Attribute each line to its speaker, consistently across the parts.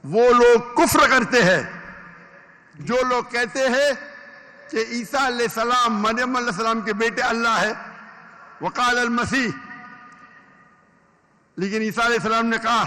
Speaker 1: وہ لوگ کفر کرتے ہیں جو لوگ کہتے ہیں کہ عیسیٰ علیہ السلام مریم علیہ السلام کے بیٹے اللہ ہے، وقال المسیح، لیکن عیسیٰ علیہ السلام نے کہا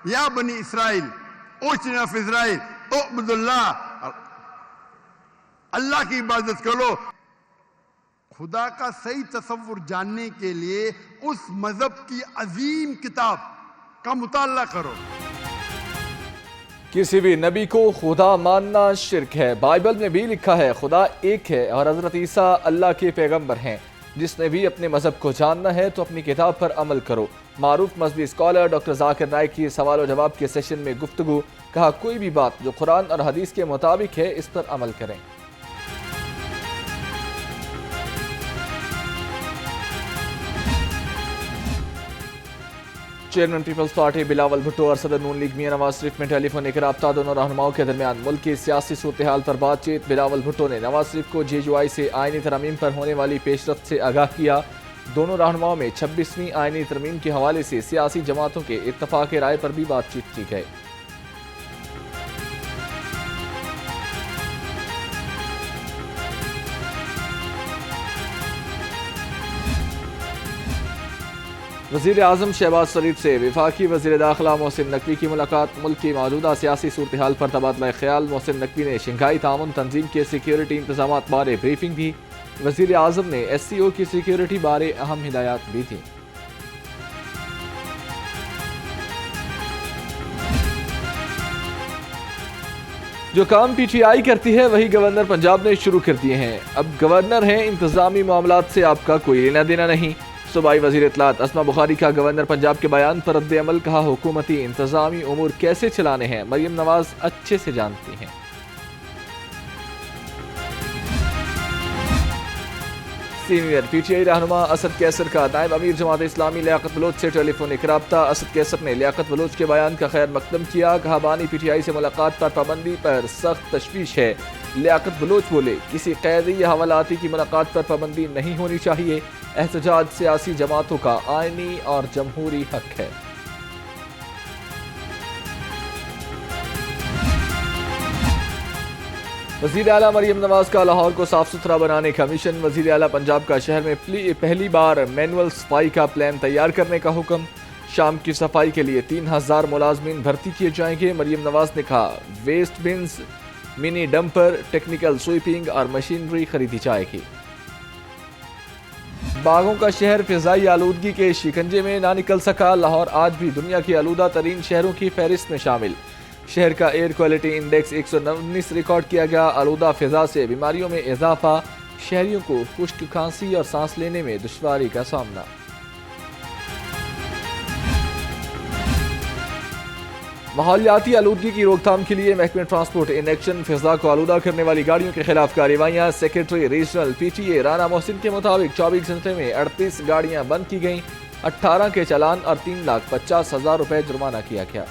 Speaker 1: یا بنی اسرائیل اوچنا فی اسرائیل اعبد اللہ، اللہ کی عبادت کرو۔ خدا کا صحیح تصور جاننے کے لیے اس مذہب کی عظیم کتاب کا مطالعہ کرو۔
Speaker 2: کسی بھی نبی کو خدا ماننا شرک ہے۔ بائبل میں بھی لکھا ہے خدا ایک ہے اور حضرت عیسیٰ اللہ کے پیغمبر ہیں۔ جس نے بھی اپنے مذہب کو جاننا ہے تو اپنی کتاب پر عمل کرو۔ معروف مذہبی اسکالر ڈاکٹر ذاکر نائک کی سوال و جواب کے سیشن میں گفتگو، کہا کوئی بھی بات جو قرآن اور حدیث کے مطابق ہے اس پر عمل کریں۔ چیئرمین پیپلز پارٹی بلاول بھٹو اور صدر نون لیگ میاں نواز شریف میں ٹیلی فونک رابطہ، دونوں رہنماؤں کے درمیان ملک کی سیاسی صورتحال پر بات چیت۔ بلاول بھٹو نے نواز شریف کو JUI سے آئینی ترامیم پر ہونے والی پیش رفت سے آگاہ کیا۔ دونوں رہنماؤں میں 26ویں آئینی ترمیم کے حوالے سے سیاسی جماعتوں کے اتفاق رائے پر بھی بات چیت کی گئی۔ وزیر اعظم شہباز شریف سے وفاقی وزیر داخلہ محسن نقوی کی ملاقات، ملک کی موجودہ سیاسی صورتحال پر تبادلہ خیال۔ محسن نقوی نے شنگھائی تعاون تنظیم کے سیکیورٹی انتظامات بارے بریفنگ دی۔ وزیر اعظم نے SCO کی سیکیورٹی بارے اہم ہدایات دی تھیں۔ جو کام PTI کرتی ہے وہی گورنر پنجاب نے شروع کر دیے ہیں۔ اب گورنر ہیں، انتظامی معاملات سے آپ کا کوئی لینا دینا نہیں۔ صوبائی وزیر اطلاعات اسما بخاری کا گورنر پنجاب کے بیان پر رد عمل، کہا حکومتی انتظامی امور کیسے چلانے ہیں مریم نواز اچھے سے جانتی ہیں۔ سینئر PTI رہنما اسد کیسر کا نائب امیر جماعت اسلامی لیاقت بلوچ سے ٹیلی فونک رابطہ۔ اسد کیسر نے لیاقت بلوچ کے بیان کا خیر مقدم کیا، کہا بانی PTI سے ملاقات پر پابندی پر سخت تشویش ہے۔ لیاقت بلوچ بولے کسی قیدی یا حوالاتی کی ملاقات پر پابندی نہیں ہونی چاہیے۔ احتجاج سیاسی جماعتوں کا آئینی اور جمہوری حق ہے۔ وزیر اعلیٰ مریم نواز کا لاہور کو صاف ستھرا بنانے کا مشن۔ وزیر اعلیٰ پنجاب کا شہر میں پہلی بار مینول صفائی کا پلان تیار کرنے کا حکم۔ شام کی صفائی کے لیے 3000 ملازمین بھرتی کیے جائیں گے۔ مریم نواز نے کہا ویسٹ بنز، منی ڈمپر، ٹیکنیکل سویپنگ اور مشینری خریدی جائے گی۔ باغوں کا شہر فضائی آلودگی کے شکنجے میں نہ نکل سکا، لاہور آج بھی دنیا کی آلودہ ترین شہروں کی فہرست میں شامل۔ شہر کا ایئر کوالٹی انڈیکس 119 ریکارڈ کیا گیا۔ آلودہ فضا سے بیماریوں میں اضافہ، شہریوں کو خشک کھانسی اور سانس لینے میں دشواری کا سامنا۔ ماحولیاتی آلودگی کی روک تھام کے لیے محکمہ ٹرانسپورٹ ان ایکشن، فضا کو آلودہ کرنے والی گاڑیوں کے خلاف کارروائیاں۔ سیکرٹری ریجنل PTA رانا محسن کے مطابق 24 گھنٹے میں 38 گاڑیاں بند کی گئیں، 18 کے چالان اور 3,50,000 روپے جرمانہ کیا گیا۔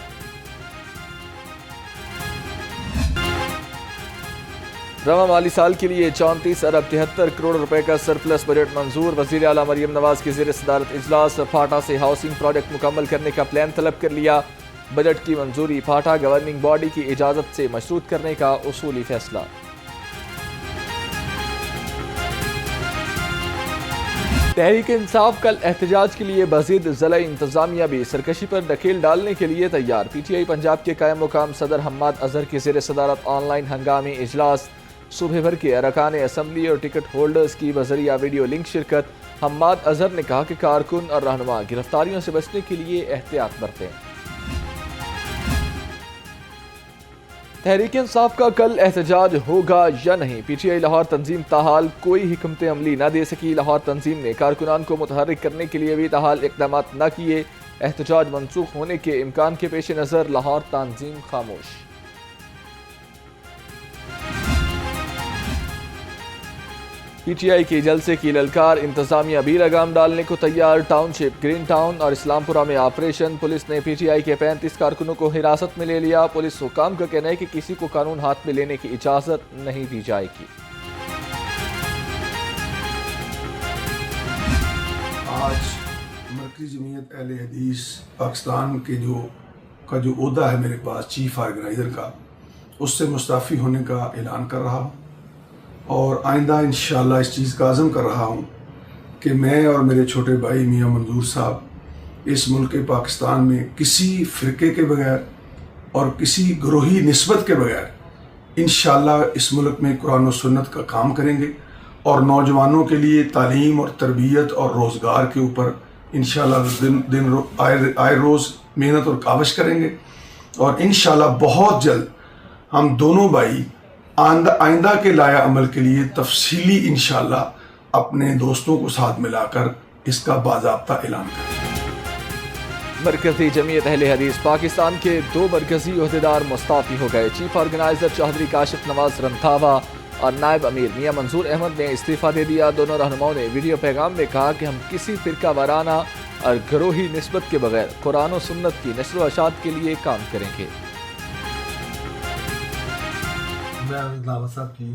Speaker 2: رواں مالی سال کے لیے 34 ارب 73 کروڑ روپے کا سرپلس بجٹ منظور۔ وزیر اعلیٰ مریم نواز کی زیر صدارت اجلاس، پھاٹا سے ہاؤسنگ پروجیکٹ مکمل کرنے کا پلان طلب کر لیا۔ بجٹ کی منظوری، پھاٹا گورننگ باڈی کی اجازت سے مشروط کرنے کا اصولی فیصلہ۔ تحریک انصاف کل احتجاج کے لیے مزید ضلعی انتظامیہ بھی سرکشی پر ڈھکیل ڈالنے کے لیے تیار۔ PTI پنجاب کے قائم مقام صدر حماد اظہر کی زیر صدارت آن لائن ہنگامی اجلاس، صوبے بھر کے ارکان اسمبلی اور ٹکٹ ہولڈرز کی بذریعہ ویڈیو لنک شرکت۔ حماد اظہر نے کہا کہ کارکن اور رہنما گرفتاریوں سے بچنے کے لیے احتیاط برتیں۔ تحریک انصاف کا کل احتجاج ہوگا یا نہیں؟ PTI لاہور تنظیم تاحال کوئی حکمت عملی نہ دے سکی۔ لاہور تنظیم نے کارکنان کو متحرک کرنے کے لیے بھی تاحال اقدامات نہ کیے۔ احتجاج منسوخ ہونے کے امکان کے پیش نظر لاہور تنظیم خاموش۔ PTI کی جلسے کی للکار، انتظامیہ بھی لگام ڈالنے کو تیار۔ ٹاؤن شپ، گرین ٹاؤن اور اسلام پورہ میں آپریشن، پولیس نے PTI کے 35 کارکنوں کو حراست میں لے لیا۔ پولیس حکام کا کہنا ہے کہ کسی کو قانون ہاتھ میں لینے کی اجازت نہیں دی جائے گی۔
Speaker 3: آج مرکزی جمعیت اہل حدیث پاکستان کے جو کا جو عہدہ ہے میرے پاس چیف آرگنائزر کا، اس سے مستعفی ہونے کا اعلان کر رہا ہوں، اور آئندہ انشاءاللہ اس چیز کا عزم کر رہا ہوں کہ میں اور میرے چھوٹے بھائی میاں منظور صاحب اس ملک پاکستان میں کسی فرقے کے بغیر اور کسی گروہی نسبت کے بغیر انشاءاللہ اس ملک میں قرآن و سنت کا کام کریں گے، اور نوجوانوں کے لیے تعلیم اور تربیت اور روزگار کے اوپر انشاءاللہ آئے روز محنت اور کاوش کریں گے، اور انشاءاللہ بہت جلد ہم دونوں بھائی آئندہ کے لایا عمل کے لیے تفصیلی انشاءاللہ اپنے دوستوں کو ساتھ ملا کر اس کا باضابطہ اعلان کریں۔
Speaker 2: مرکزی جمعیت اہل حدیث پاکستان کے 2 مرکزی عہدیدار مستعفی ہو گئے۔ چیف آرگنائزر چودھری کاشف نواز رنتھاوا اور نائب امیر میاں منظور احمد نے استعفیٰ دے دیا۔ دونوں رہنماؤں نے ویڈیو پیغام میں کہا کہ ہم کسی فرقہ وارانہ اور گروہی نسبت کے بغیر قرآن و سنت کی نشر و اشاعت کے لیے کام کریں گے۔
Speaker 4: میں لاوا صاحب کی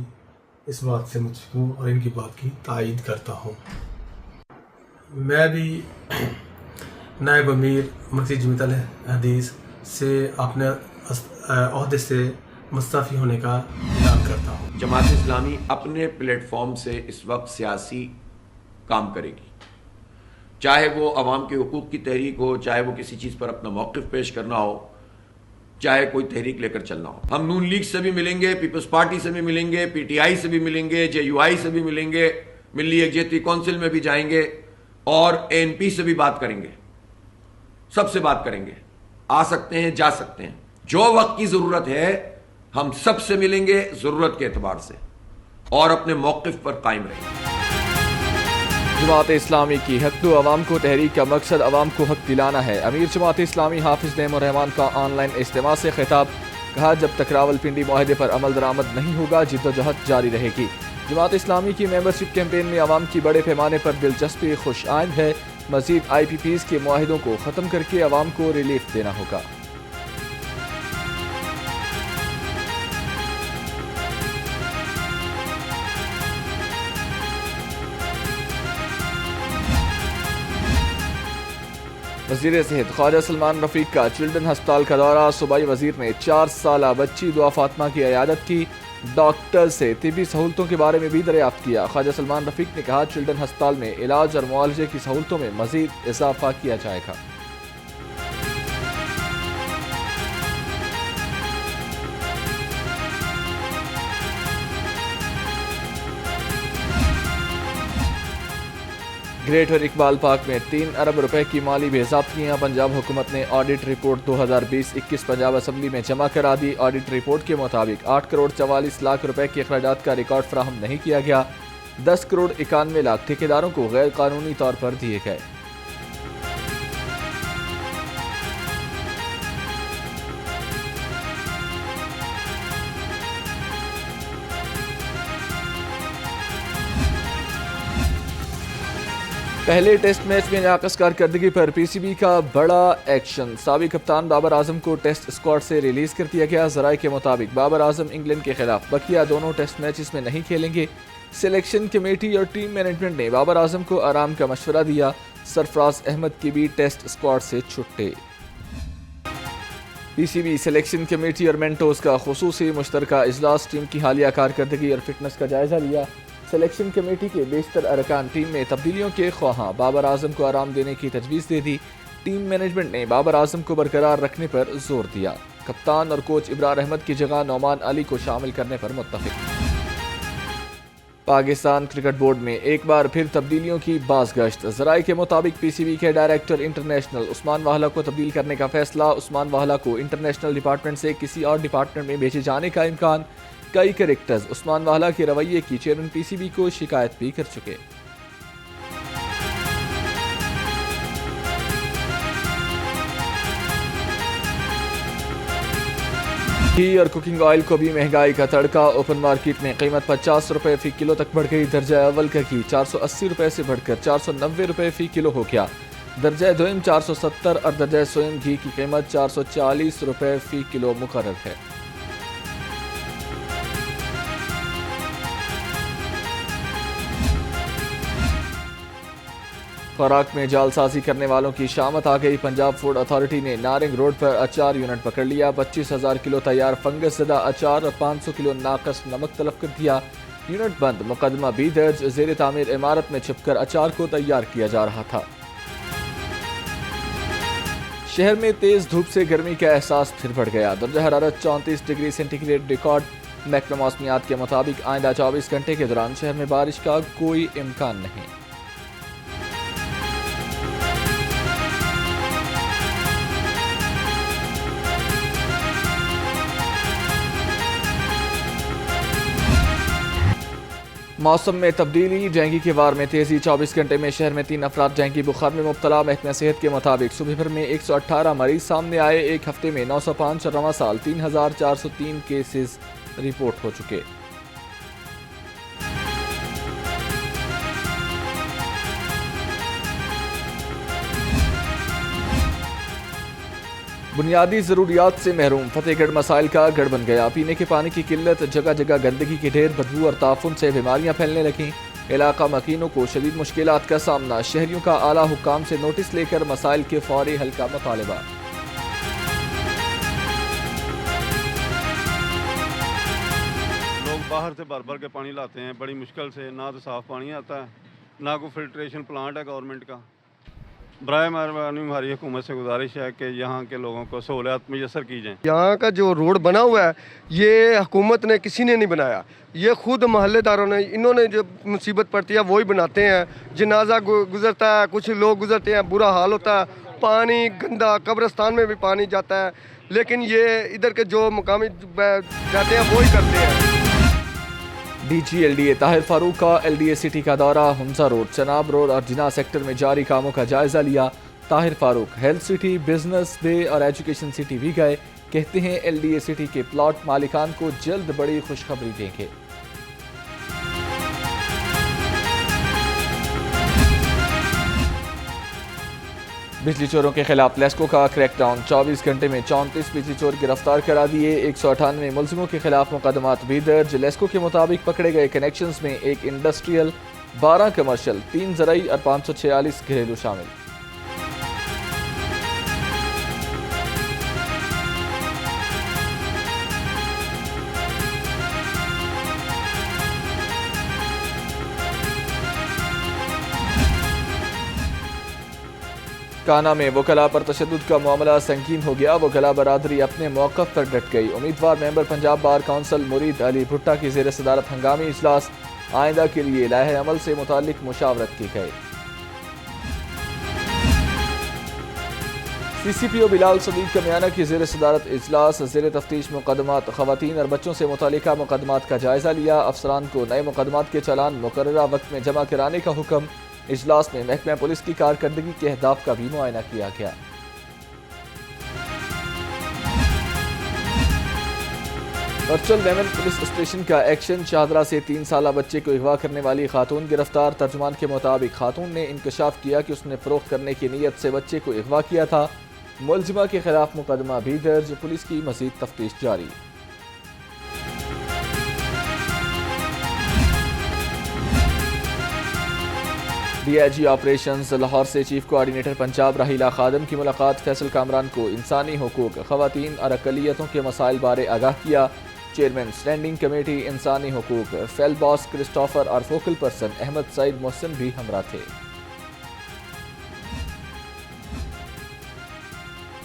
Speaker 4: اس بات سے متفق ہوں اور ان کی بات کی تائید کرتا ہوں۔ میں بھی نائب امیر مرکزی جمعیت الحدیث سے اپنے عہدے سے مستعفی ہونے کا اعلان کرتا ہوں۔
Speaker 5: جماعت اسلامی اپنے پلیٹ فارم سے اس وقت سیاسی کام کرے گی، چاہے وہ عوام کے حقوق کی تحریک ہو، چاہے وہ کسی چیز پر اپنا موقف پیش کرنا ہو، چاہے کوئی تحریک لے کر چلنا ہو۔ ہم نون لیگ سے بھی ملیں گے، پیپلز پارٹی سے بھی ملیں گے، پی ٹی آئی سے بھی ملیں گے، جے یو آئی سے بھی ملیں گے، ملی یکجہتی کونسل میں بھی جائیں گے، اور اے این پی سے بھی بات کریں گے، سب سے بات کریں گے۔ آ سکتے ہیں، جا سکتے ہیں، جو وقت کی ضرورت ہے ہم سب سے ملیں گے ضرورت کے اعتبار سے، اور اپنے موقف پر قائم رہیں گے۔
Speaker 2: جماعت اسلامی کی حق دو عوام کو تحریک کا مقصد عوام کو حق دلانا ہے۔ امیر جماعت اسلامی حافظ نعیم الرحمان کا آن لائن اجتماع سے خطاب، کہا جب تک راولپنڈی معاہدے پر عمل درآمد نہیں ہوگا جدوجہد جاری رہے گی۔ جماعت اسلامی کی ممبرشپ کیمپین میں عوام کی بڑے پیمانے پر دلچسپی خوش آئند ہے، مزید آئی پی پیز کے معاہدوں کو ختم کر کے عوام کو ریلیف دینا ہوگا۔ وزیر صحت خواجہ سلمان رفیق کا چلڈرن ہسپتال کا دورہ، صوبائی وزیر نے 4 سالہ بچی دعا فاطمہ کی عیادت کی، ڈاکٹر سے طبی سہولتوں کے بارے میں بھی دریافت کیا۔ خواجہ سلمان رفیق نے کہا چلڈرن ہسپتال میں علاج اور معالجے کی سہولتوں میں مزید اضافہ کیا جائے گا۔ گریٹر اقبال پارک میں 3 ارب روپے کی مالی بے ضابطگیاں، پنجاب حکومت نے آڈٹ رپورٹ 2020-21 پنجاب اسمبلی میں جمع کرا دی۔ آڈٹ رپورٹ کے مطابق 8 کروڑ 44 لاکھ روپے کے اخراجات کا ریکارڈ فراہم نہیں کیا گیا، 10 کروڑ 91 لاکھ ٹھیکیداروں کو غیر قانونی طور پر دیے گئے۔ پہلے ٹیسٹ میچ میں ناقص کارکردگی پر پی سی بی کا بڑا ایکشن، سابق کپتان بابر اعظم کو ٹیسٹ اسکواڈ سے ریلیز کر دیا گیا۔ ذرائع کے مطابق بابر اعظم انگلینڈ کے خلاف بقیہ دونوں ٹیسٹ میچز میں نہیں کھیلیں گے۔ سلیکشن کمیٹی اور ٹیم مینجمنٹ نے بابر اعظم کو آرام کا مشورہ دیا، سرفراز احمد کی بھی ٹیسٹ اسکواڈ سے چھٹے۔ پی سی بی سلیکشن کمیٹی اور مینٹوز کا خصوصی مشترکہ اجلاس، ٹیم کی حالیہ کارکردگی اور فٹنس کا جائزہ لیا۔ سلیکشن کمیٹی کے بیشتر ارکان ٹیم میں تبدیلیوں کے خواہاں، بابر اعظم کو آرام دینے کی تجویز دے دی۔ ٹیم مینجمنٹ نے بابر اعظم کو برقرار رکھنے پر زور دیا۔ کپتان اور کوچ ابرار احمد کی جگہ نعمان علی کو شامل کرنے پر متفق۔ پاکستان کرکٹ بورڈ میں ایک بار پھر تبدیلیوں کی باز گشت، ذرائع کے مطابق پی سی بی کے ڈائریکٹر انٹرنیشنل عثمان واہلہ کو تبدیل کرنے کا فیصلہ، عثمان واہلہ کو انٹرنیشنل ڈپارٹمنٹ سے کسی اور ڈپارٹمنٹ میں بھیجے جانے کا امکان۔ کئی کریکٹرز عثمان واہلہ کے رویے کی چیئرمین پی سی بی کو شکایت بھی کر چکے۔ گھی اور کوکنگ آئل کو بھی مہنگائی کا تڑکا، اوپن مارکیٹ میں قیمت 50 روپے فی کلو تک بڑھ گئی۔ درجہ اول کا گھی 480 روپے سے بڑھ کر 490 روپے فی کلو ہو گیا۔ درجہ دوئم 470 اور درجہ سوئم گھی کی قیمت 440 روپے فی کلو مقرر ہے۔ خوراک میں جعلسازی کرنے والوں کی شامت آ گئی. پنجاب فوڈ اتھارٹی نے نارنگ روڈ پر اچار یونٹ پکڑ لیا. 25,000 کلو تیار فنگس زدہ اچار اور 500 کلو ناقص نمک تلف کر دیا. یونٹ بند. مقدمہ بھی درج. زیر تعمیر عمارت میں چھپ کر اچار کو تیار کیا جا رہا تھا. شہر میں تیز دھوپ سے گرمی کا احساس پھر بڑھ گیا. درجہ حرارت 34 ڈگری سینٹی گریڈ ریکارڈ. محکمہ موسمیات کے مطابق آئندہ 24 گھنٹے کے دوران شہر میں بارش کا کوئی امکان نہیں. موسم میں تبدیلی. ڈینگی کے وار میں تیزی. 24 گھنٹے میں شہر میں 3 افراد ڈینگی بخار میں مبتلا. محکمہ صحت کے مطابق صبح بھر میں 118 مریض سامنے آئے. ایک ہفتے میں 905 اور رواں سال 3,403 کیسز رپورٹ ہو چکے. بنیادی ضروریات سے محروم. فتح گڑھ مسائل کا گڑھ بن گیا. پینے کے پانی کی قلت, جگہ جگہ گندگی کے ڈھیر, بدبو اور تعفن سے بیماریاں پھیلنے لگیں. علاقہ مکینوں کو شدید مشکلات کا سامنا. شہریوں کا اعلیٰ حکام سے نوٹس لے کر مسائل کے فوری حل کا مطالبہ.
Speaker 6: لوگ باہر سے بھر بھر کے پانی لاتے ہیں بڑی مشکل سے. نہ تو صاف پانی آتا ہے, نہ کوئی فلٹریشن پلانٹ ہے گورنمنٹ کا. برائے مہربانی ہماری حکومت سے گزارش ہے کہ یہاں کے لوگوں کو سہولیات میسر کی جائیں.
Speaker 7: یہاں کا جو روڈ بنا ہوا ہے یہ حکومت نے کسی نے نہیں بنایا, یہ خود محلے داروں نے, انہوں نے جو مصیبت پڑتی ہے وہی بناتے ہیں. جنازہ گزرتا ہے, کچھ لوگ گزرتے ہیں, برا حال ہوتا ہے. پانی گندا, قبرستان میں بھی پانی جاتا ہے, لیکن یہ ادھر کے جو مقامی جاتے ہیں وہی کرتے ہیں.
Speaker 2: D G L D A Tahir Farooq کا ایل ڈی اے سٹی کا دورہ. حمزہ روڈ, چناب روڈ اور جناح سیکٹر میں جاری کاموں کا جائزہ لیا. طاہر فاروق ہیلتھ سٹی, بزنس ڈے اور ایجوکیشن سٹی بھی گئے. کہتے ہیں ایل ڈی اے سٹی کے پلاٹ مالکان کو جلد بڑی خوشخبری دیں گے. بجلی چوروں کے خلاف لیسکو کا کریک ڈاؤن. 24 گھنٹے میں 34 بجلی چور گرفتار کرا دیے. 198 ملزموں کے خلاف مقدمات بھی درج. لیسکو کے مطابق پکڑے گئے کنیکشنز میں 1 انڈسٹریل, 12 کمرشل, 3 زرعی اور 546 گھریلو شامل. کانا میں وکلاء پر تشدد کا معاملہ سنگین ہو گیا. وکلاء برادری اپنے موقف پر ڈٹ گئی. امیدوار ممبر پنجاب بار کونسل مرید علی بھٹا کی زیر صدارت ہنگامی اجلاس. آئندہ کے لیے لائحہ عمل سے متعلق مشاورت کی گئی. سی سی پی او بلال صدیق کمیانہ کی زیر صدارت اجلاس. زیر تفتیش مقدمات. خواتین اور بچوں سے متعلقہ مقدمات کا جائزہ لیا. افسران کو نئے مقدمات کے چالان مقررہ وقت میں جمع کرانے کا حکم. اجلاس میں محکمہ پولیس کی کارکردگی کے اہداف کا بھی معائنہ کیا گیا. ورچوئل ویمن پولیس اسٹیشن کا ایکشن. شاہدرہ سے 3 سالہ بچے کو اغوا کرنے والی خاتون گرفتار. ترجمان کے مطابق خاتون نے انکشاف کیا کہ اس نے فروخت کرنے کی نیت سے بچے کو اغوا کیا تھا. ملزمہ کے خلاف مقدمہ بھی درج. پولیس کی مزید تفتیش جاری. D I G operations Lahore سے چیف کوآرڈینیٹر پنجاب راحیلہ خادم کی ملاقات. فیصل کامران کو انسانی حقوق, خواتین اور اقلیتوں کے مسائل بارے آگاہ کیا. چیئرمین اسٹینڈنگ کمیٹی انسانی حقوق فیل باس کرسٹوفر اور فوکل پرسن احمد سعید محسن بھی ہمراہ تھے.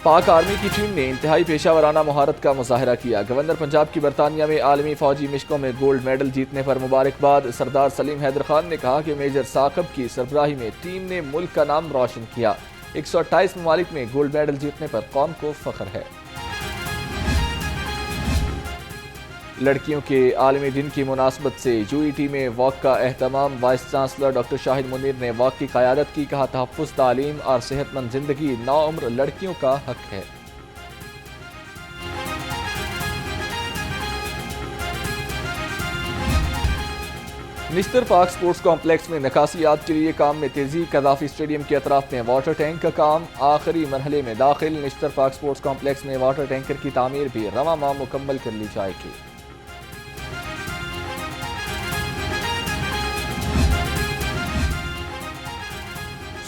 Speaker 2: پاک آرمی کی ٹیم نے انتہائی پیشہ ورانہ مہارت کا مظاہرہ کیا. گورنر پنجاب کی برطانیہ میں عالمی فوجی مشقوں میں گولڈ میڈل جیتنے پر مبارکباد. سردار سلیم حیدر خان نے کہا کہ میجر ثاقب کی سربراہی میں ٹیم نے ملک کا نام روشن کیا. 128 ممالک میں گولڈ میڈل جیتنے پر قوم کو فخر ہے. لڑکیوں کے عالمی دن کی مناسبت سے یو ای ٹی میں واک کا اہتمام. وائس چانسلر ڈاکٹر شاہد منیر نے واک کی قیادت کی. کہا تحفظ, تعلیم اور صحت مند زندگی نوعمر لڑکیوں کا حق ہے. نشتر پارک سپورٹس کمپلیکس میں نکاسیات کے لیے کام میں تیزی. قذافی اسٹیڈیم کے اطراف میں واٹر ٹینک کا کام آخری مرحلے میں داخل. نشتر پارک سپورٹس کمپلیکس میں واٹر ٹینکر کی تعمیر بھی رواں ماہ مکمل کر لی جائے گی.